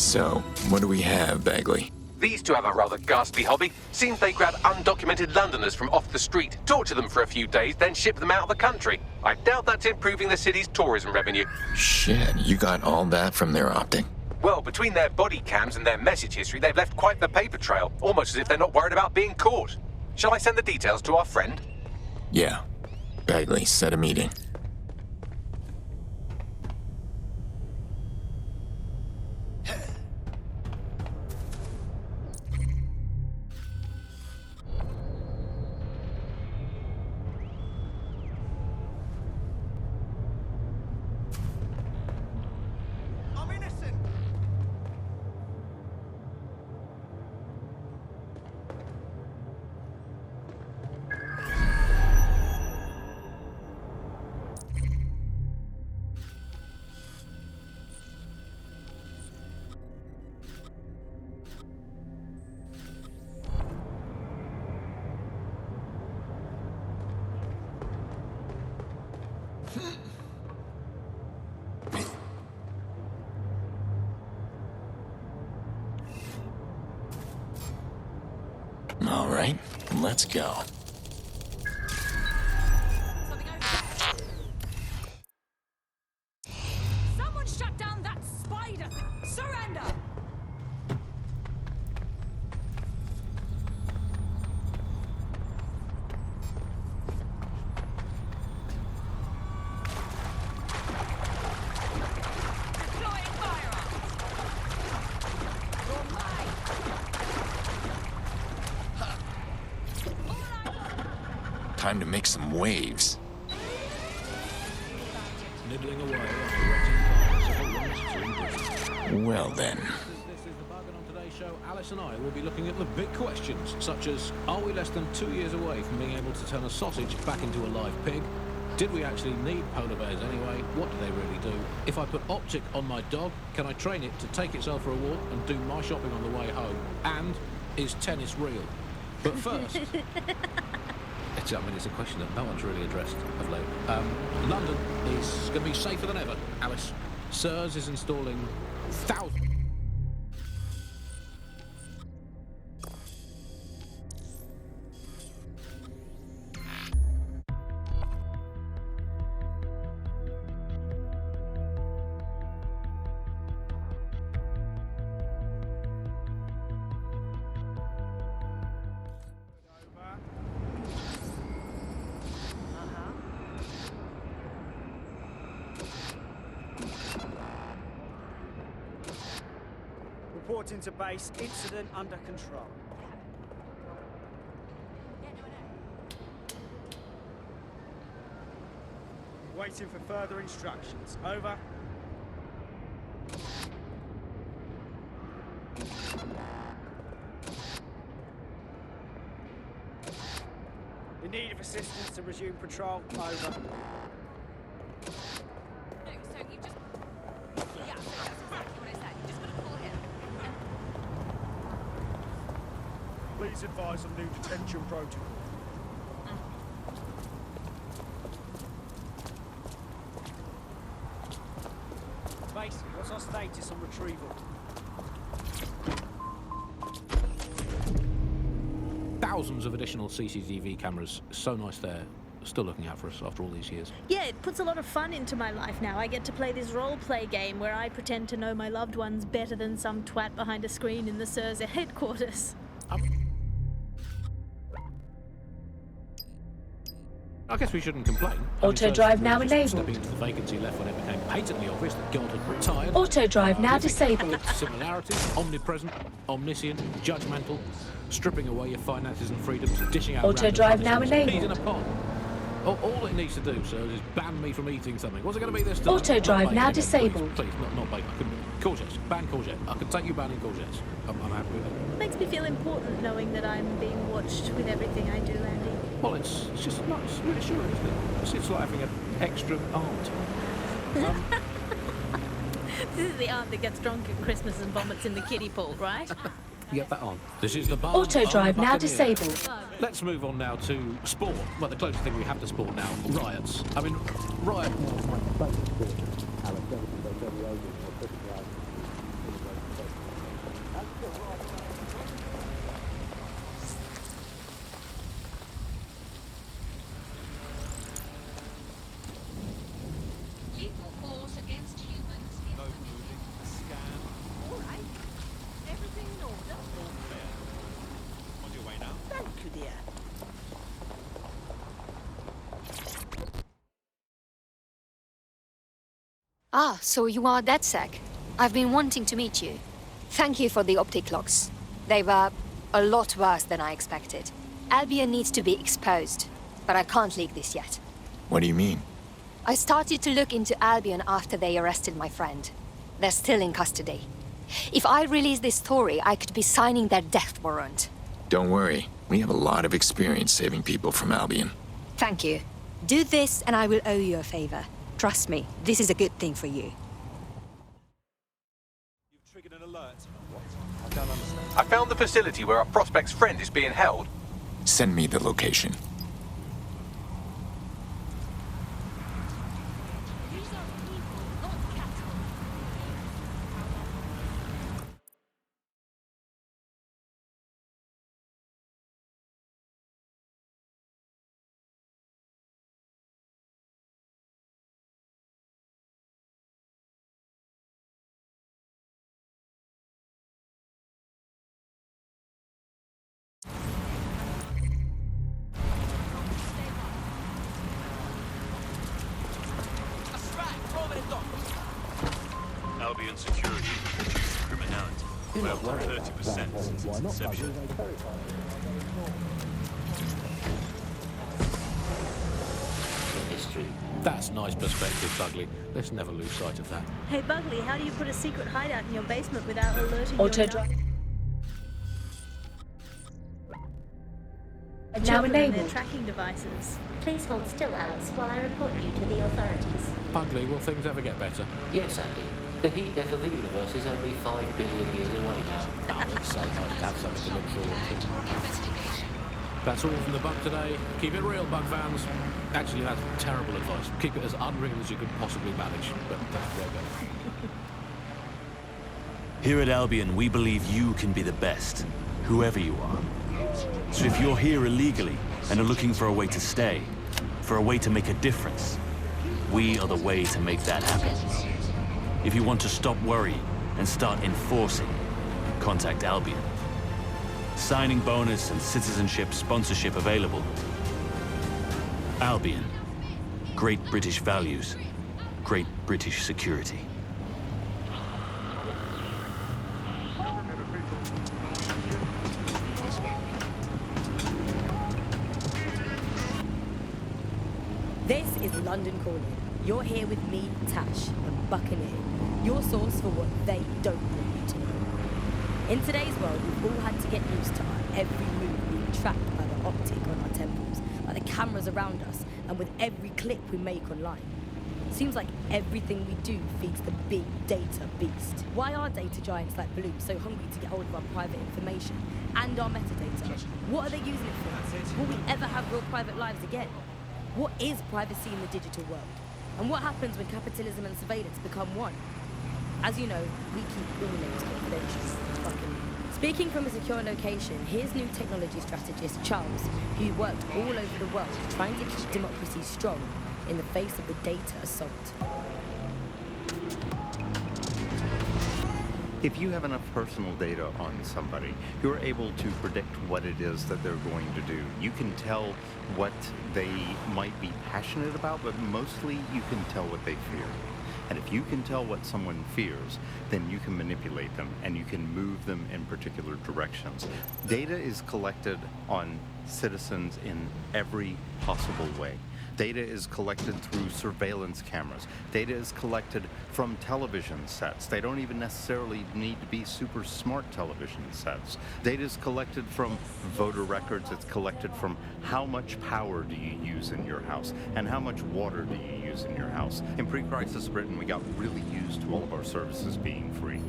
So, what do we have, Bagley? These two have a rather ghastly hobby. Seems they grab undocumented Londoners from off the street, torture them for a few days, then ship them out of the country. I doubt that's improving the city's tourism revenue. Shit, you got all that from their optic? Well, between their body cams and their message history, they've left quite the paper trail, almost as if they're not worried about being caught. Shall I send the details to our friend? Yeah. Bagley, set a meeting. All right, let's go. Someone shut down that spider! Surrender! Deploying firearms! You're mine! Time to make some waves. Nibbling away after erecting several runs to imprison. Well then. This is the bug, and on today's show, Alice and I will be looking at the big questions, such as, are we less than 2 years away from being able to turn a sausage back into a live pig? Did we actually need polar bears anyway? What do they really do? If I put optic on my dog, can I train it to take itself for a walk and do my shopping on the way home? And is tennis real? But first... it's a question that no one's really addressed of late. London is going to be safer than ever, Alice. SIRS is installing thousands... Reporting to base, incident under control. Waiting for further instructions. Over. In need of assistance to resume patrol. Over. Please advise on new detention protocol. Base, what's our status on retrieval? Thousands of additional CCTV cameras. So nice they're still looking out for us after all these years. Yeah, it puts a lot of fun into my life now. I get to play this role-play game where I pretend to know my loved ones better than some twat behind a screen in the SIRS headquarters. I guess we shouldn't complain. Auto drive now enabled. Stepping into the vacancy left when it became patently obvious that God had retired. Auto drive now disabled. Similarities, omnipresent, omniscient, judgmental, stripping away your finances and freedoms, dishing out Auto drive now enabled. Peas in a pod. All it needs to do, sir, is ban me from eating something. What's it going to be this time? Auto drive now disabled. Please, not bacon. Courgettes. Ban courgette. I could take you banning courgettes. I'm happy with that. It makes me feel important knowing that I'm being watched with everything I do, Andy. Well, it's just nice, reassuring, isn't it? It's like having an extra aunt. This is the aunt that gets drunk at Christmas and vomits in the kiddie pool, right? You get that on. This is the bar. Auto drive now disabled. Let's move on now to sport. Well, the closest thing we have to sport now, riots. I mean, riot. Lethal force against humans. No moving. Scan. All right. Everything in order? All clear. On your way now. Thank you, dear. Ah, so you are DedSec. I've been wanting to meet you. Thank you for the optic locks. They were a lot worse than I expected. Albion needs to be exposed, but I can't leak this yet. What do you mean? I started to look into Albion after they arrested my friend. They're still in custody. If I release this story, I could be signing their death warrant. Don't worry. We have a lot of experience saving people from Albion. Thank you. Do this and I will owe you a favor. Trust me, this is a good thing for you. You've triggered an alert. What? I don't understand. I found the facility where our prospect's friend is being held. Send me the location. These are people, not cattle. Albion security reduced criminality by up to 30% since its inception. That's nice perspective, Bugley. Let's never lose sight of that. Hey Bugley, how do you put a secret hideout in your basement without alerting Auto your drive. Now children and their enabled. tracking devices? Please hold still, Alice, while I report you to the authorities. Bugley, will things ever get better? Yes, Andy. The heat death of the universe is only 5 billion years away now. Oh, it's so nice to have something to look forward to. That's all from the Bug today. Keep it real, Bug fans. Actually, that's terrible advice. Keep it as unreal as you could possibly manage. But that's where I go. Here at Albion, we believe you can be the best, whoever you are. So if you're here illegally and are looking for a way to stay, for a way to make a difference, we are the way to make that happen. If you want to stop worrying and start enforcing, contact Albion. Signing bonus and citizenship sponsorship available. Albion. Great British values. Great British security. This is London Calling. You're here with me, Tash, and Buccaneer, your source for what they don't want you to know. In today's world, we've all had to get used to our every move being tracked by the optic on our temples, by the cameras around us, and with every click we make online. Seems like everything we do feeds the big data beast. Why are data giants like Blue so hungry to get hold of our private information and our metadata? What are they using it for? Will we ever have real private lives again? What is privacy in the digital world? And what happens when capitalism and surveillance become one? As you know, we keep all names confidential. Speaking from a secure location, here's new technology strategist Charles, who worked all over the world trying to keep democracy strong in the face of the data assault. If you have enough personal data on somebody, you're able to predict what it is that they're going to do. You can tell what they might be passionate about, but mostly you can tell what they fear. And if you can tell what someone fears, then you can manipulate them and you can move them in particular directions. Data is collected on citizens in every possible way. Data is collected through surveillance cameras. Data is collected from television sets. They don't even necessarily need to be super smart television sets. Data is collected from voter records. It's collected from how much power do you use in your house and how much water do you use in your house. In pre-crisis Britain, we got really used to all of our services being free.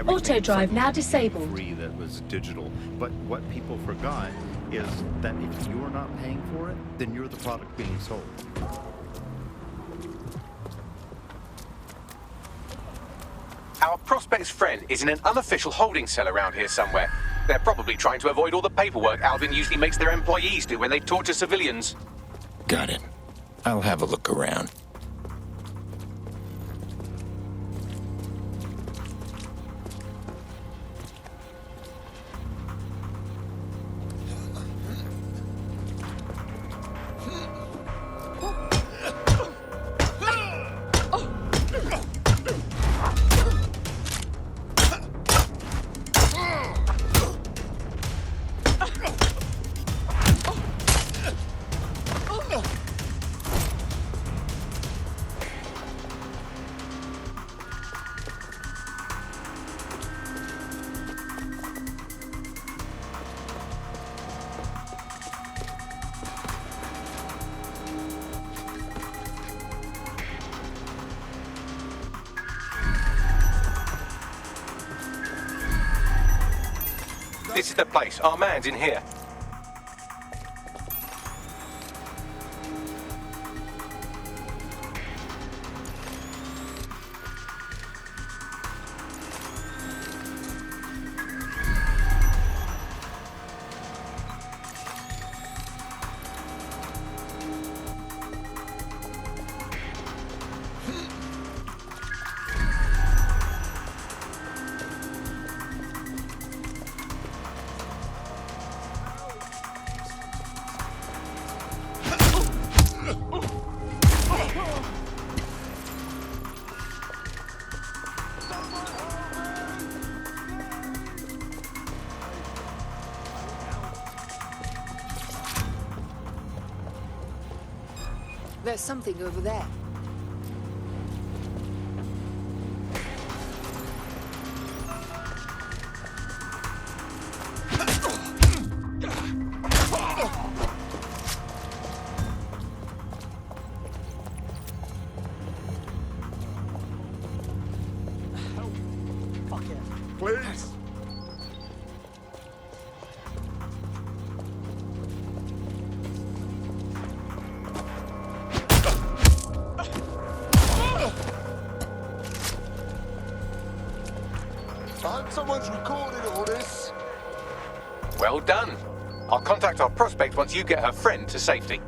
Auto drive now disabled. Free that was digital. But what people forgot is that if you're not paying for it, then you're the product being sold. Our prospect's friend is in an unofficial holding cell around here somewhere. They're probably trying to avoid all the paperwork Albion usually makes their employees do when they torture civilians. Got it. I'll have a look around. This is the place. Our man's in here. There's something over there. Fuck it. Please. I hope someone's recorded all this. Well done. I'll contact our prospect once you get her friend to safety.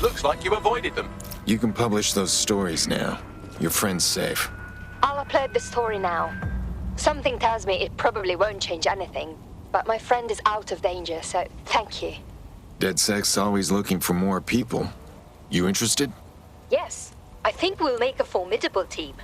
Looks like you avoided them. You can publish those stories now. Your friend's safe. I'll upload the story now. Something tells me it probably won't change anything, but my friend is out of danger, so thank you. DedSec's always looking for more people. You interested? Yes, I think we'll make a formidable team.